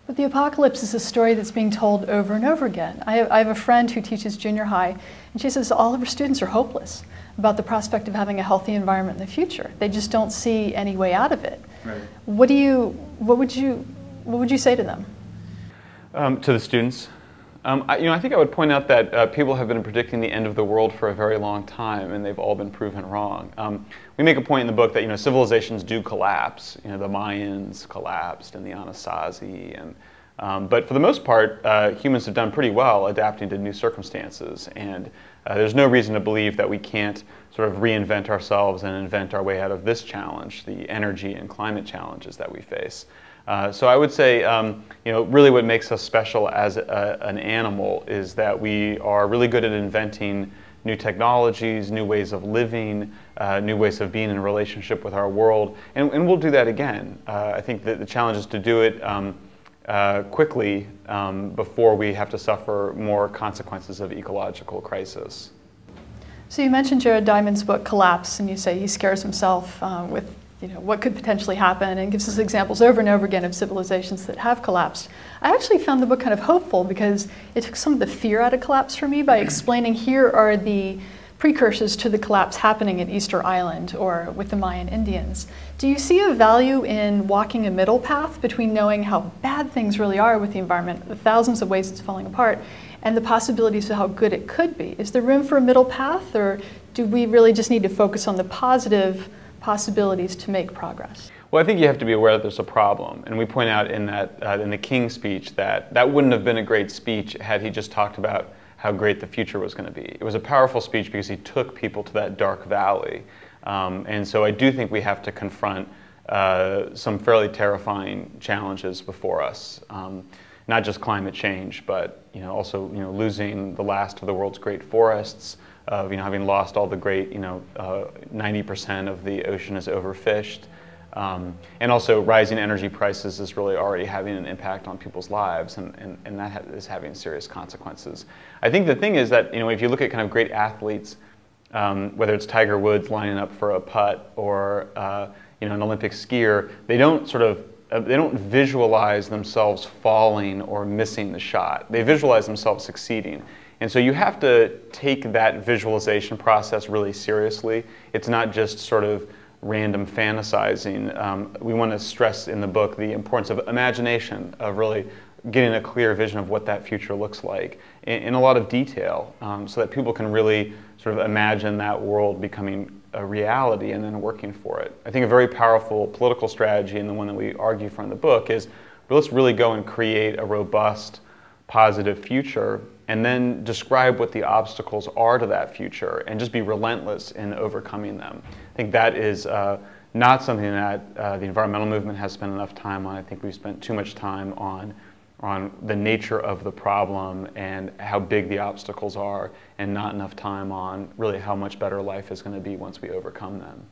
But the apocalypse is a story that's being told over and over again. I have a friend who teaches junior high, and she says all of her students are hopeless about the prospect of having a healthy environment in the future. They just don't see any way out of it. Right. What would you say to them? To the students? I think I would point out that people have been predicting the end of the world for a very long time, and they've all been proven wrong. We make a point in the book that civilizations do collapse. The Mayans collapsed, and the Anasazi, but for the most part, humans have done pretty well adapting to new circumstances, and there's no reason to believe that we can't sort of reinvent ourselves and invent our way out of this challenge, the energy and climate challenges that we face. So I would say, really what makes us special as an animal is that we are really good at inventing new technologies, new ways of living, new ways of being in relationship with our world, and we'll do that again. I think that the challenge is to do it quickly before we have to suffer more consequences of ecological crisis. So you mentioned Jared Diamond's book Collapse, and you say he scares himself with what could potentially happen, and gives us examples over and over again of civilizations that have collapsed. I actually found the book kind of hopeful because it took some of the fear out of collapse for me by explaining here are the precursors to the collapse happening at Easter Island or with the Mayan Indians. Do you see a value in walking a middle path between knowing how bad things really are with the environment, the thousands of ways it's falling apart, and the possibilities of how good it could be? Is there room for a middle path, or do we really just need to focus on the positive possibilities to make progress? Well, I think you have to be aware that there's a problem, and we point out in the King speech that wouldn't have been a great speech had he just talked about how great the future was going to be. It was a powerful speech because he took people to that dark valley, and so I do think we have to confront some fairly terrifying challenges before us. Not just climate change, but also losing the last of the world's great forests, of having lost all the great 90% of the ocean is overfished, and also rising energy prices is really already having an impact on people's lives, and that is having serious consequences. I think the thing is that if you look at kind of great athletes, whether it's Tiger Woods lining up for a putt or an Olympic skier, they don't visualize themselves falling or missing the shot. They visualize themselves succeeding. And so you have to take that visualization process really seriously. It's not just sort of random fantasizing. We want to stress in the book the importance of imagination, of really getting a clear vision of what that future looks like in a lot of detail, so that people can really sort of imagine that world becoming a reality and then working for it. I think a very powerful political strategy, and the one that we argue for in the book, is let's really go and create a robust, positive future, and then describe what the obstacles are to that future and just be relentless in overcoming them. I think that is not something that the environmental movement has spent enough time on. I think we've spent too much time on the nature of the problem and how big the obstacles are, and not enough time on really how much better life is going to be once we overcome them.